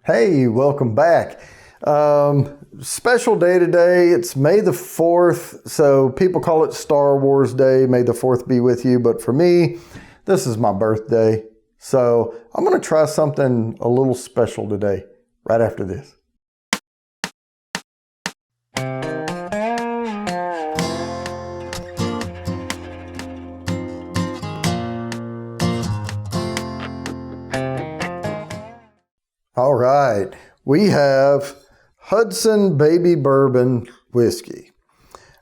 Hey, welcome back. Special day today. It's May the 4th, so people call it Star Wars Day. May the 4th be with you, but for me, this is my birthday. So I'm going to try something a little special today, right after this. All right, we have Hudson Baby Bourbon Whiskey.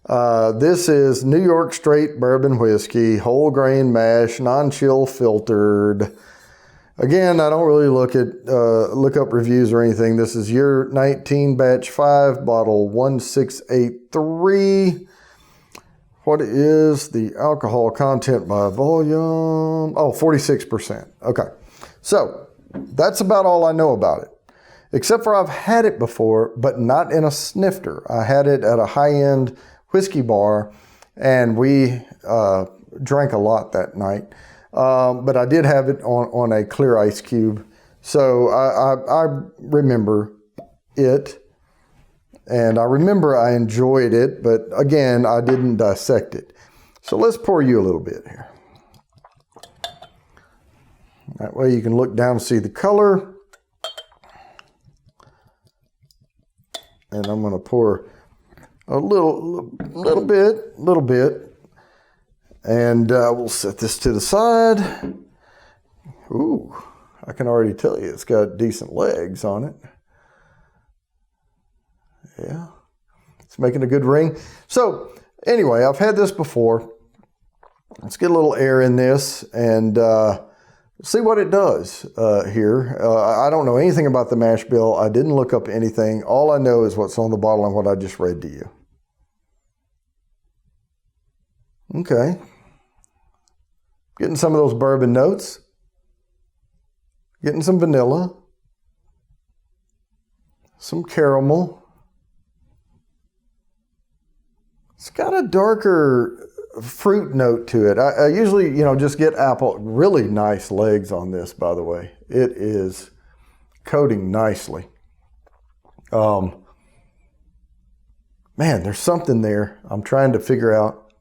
This is New York straight bourbon whiskey, whole grain mash, non-chill filtered. Again, I don't really look up reviews or anything. This is year 19, batch 5, bottle 1683. What is the alcohol content by volume? Oh, 46%. Okay, so that's about all I know about it. Except for I've had it before, but not in a snifter. I had it at a high-end whiskey bar, and we drank a lot that night. But I did have it on a clear ice cube. So I remember it, and I remember I enjoyed it, but again, I didn't dissect it. So let's pour you a little bit here. That way you can look down and see the color. And I'm going to pour a little bit. And we'll set this to the side. Ooh, I can already tell you it's got decent legs on it. Yeah, it's making a good ring. So anyway, I've had this before. Let's get a little air in this and see what it does here. I don't know anything about the mash bill. I didn't look up anything. All I know is what's on the bottle and what I just read to you. Okay. Getting some of those bourbon notes. Getting some vanilla. Some caramel. It's got a darker fruit note to it. I usually, just get apple. Really nice legs on this, by the way. It is coating nicely. Man, there's something there I'm trying to figure out.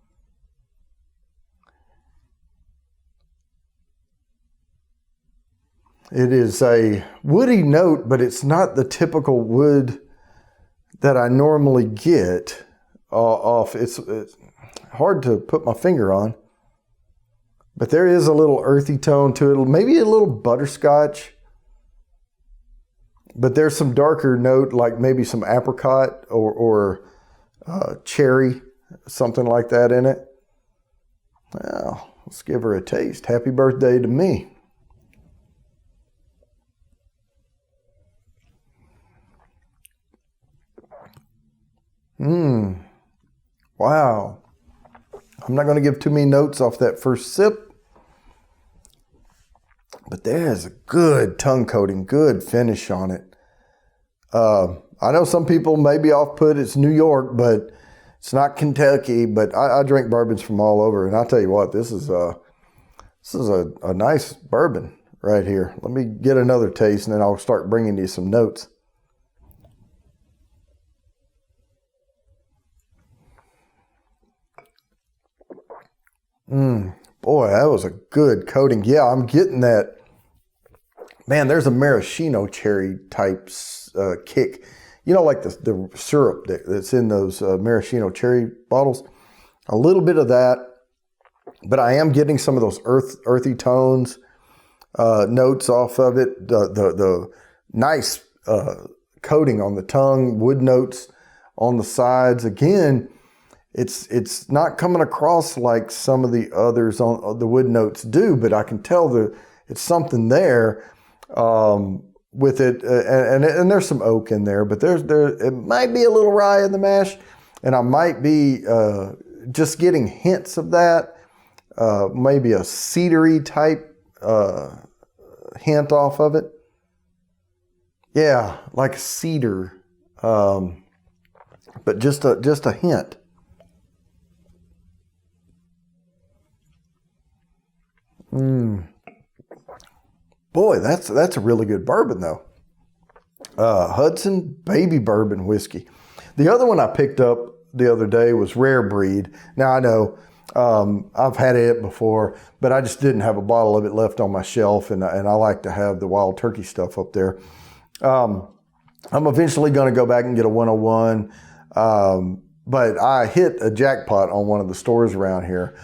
It is a woody note, but it's not the typical wood that I normally get off. It's hard to put my finger on, but there is a little earthy tone to it, maybe a little butterscotch, but there's some darker note, like maybe some apricot or cherry, something like that in it. Well, let's give her a taste. Happy birthday to me. Wow. I'm not going to give too many notes off that first sip, but there's a good tongue coating, good finish on it. I know some people may be off-put. It's New York, but it's not Kentucky. But I drink bourbons from all over, and I'll tell you what, this is a nice bourbon right here. Let me get another taste, and then I'll start bringing you some notes. Boy, that was a good coating. Yeah, I'm getting that. Man, there's a maraschino cherry type kick. Like the syrup that's in those maraschino cherry bottles. A little bit of that, but I am getting some of those earthy tones, notes off of it. The nice coating on the tongue, wood notes on the sides. Again, it's not coming across like some of the others on the wood notes do, but I can tell it's something there with it, and there's some oak in there, but it might be a little rye in the mash, and I might be just getting hints of that, maybe a cedary type hint off of it. Yeah, like cedar, but just a hint. Boy, that's a really good bourbon though. Hudson baby bourbon whiskey. The other one I picked up the other day was Rare Breed. Now I know I've had it before, but I just didn't have a bottle of it left on my shelf, and I like to have the Wild Turkey stuff up there. I'm eventually going to go back and get a 101, but I hit a jackpot on one of the stores around here,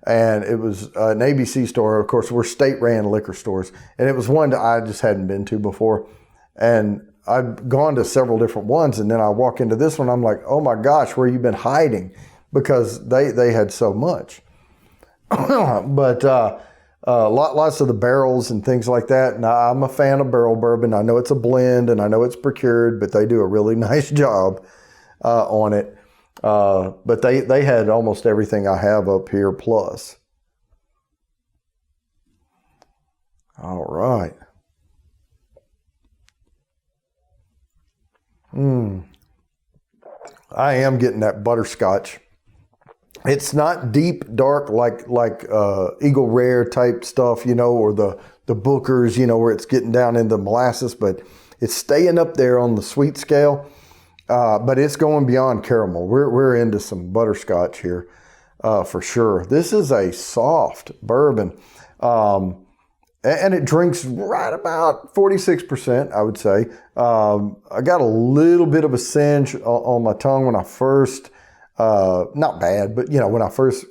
and it was an ABC store. Of course, we're state-ran liquor stores, and it was one that I just hadn't been to before, and I've gone to several different ones, and then I walk into this one, I'm like, oh my gosh, where you been hiding? Because they had so much. But lots of the barrels and things like that. Now, I'm a fan of barrel bourbon. I know it's a blend, and I know it's procured, but they do a really nice job on it. But they had almost everything I have up here plus. All right. I am getting that butterscotch. It's not deep, dark like Eagle Rare type stuff, you know, or the Booker's, you know, where it's getting down into molasses, but it's staying up there on the sweet scale. But it's going beyond caramel. We're into some butterscotch here for sure. This is a soft bourbon. And it drinks right about 46%, I would say. I got a little bit of a singe on my tongue when I first, not bad, but you know, when I first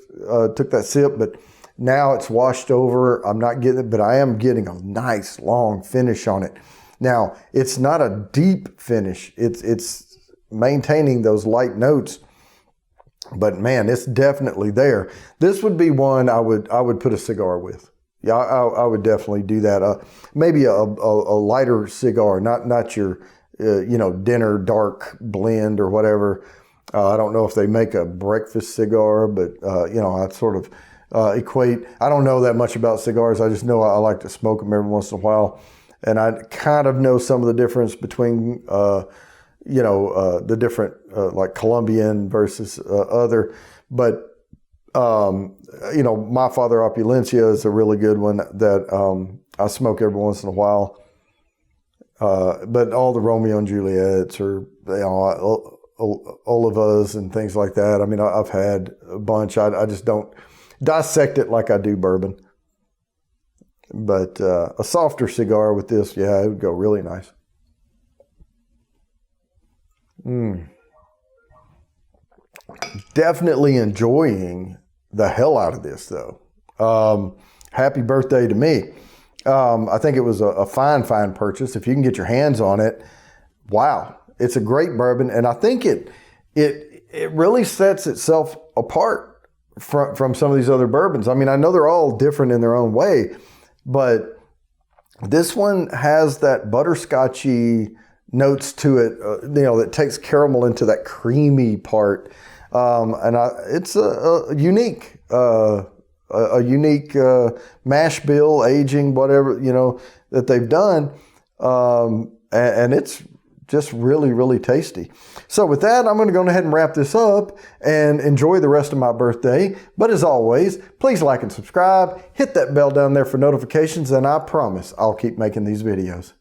took that sip, but now it's washed over. I'm not getting it, but I am getting a nice long finish on it. Now, it's not a deep finish. It's maintaining those light notes, but man, it's definitely there. This would be one I would put a cigar with. Yeah, I would definitely do that. Maybe a lighter cigar, not your dinner dark blend or whatever. I don't know if they make a breakfast cigar, but I sort of equate. I don't know that much about cigars. I just know I like to smoke them every once in a while, and I kind of know some of the difference between the different like Colombian versus other, but. My Father Opulencia is a really good one that I smoke every once in a while. But all the Romeo and Juliets or Olivas and things like that. I mean, I've had a bunch. I just don't dissect it like I do bourbon. But a softer cigar with this, yeah, it would go really nice. Definitely enjoying the hell out of this, though. Happy birthday to me. I think it was a fine purchase. If you can get your hands on it, wow, it's a great bourbon, and I think it really sets itself apart from some of these other bourbons. I mean, I know they're all different in their own way, but this one has that butterscotchy notes to it, that takes caramel into that creamy part. It's a unique mash bill, aging, whatever, that they've done. And it's just really, really tasty. So with that, I'm going to go ahead and wrap this up and enjoy the rest of my birthday. But as always, please like and subscribe, hit that bell down there for notifications, and I promise I'll keep making these videos.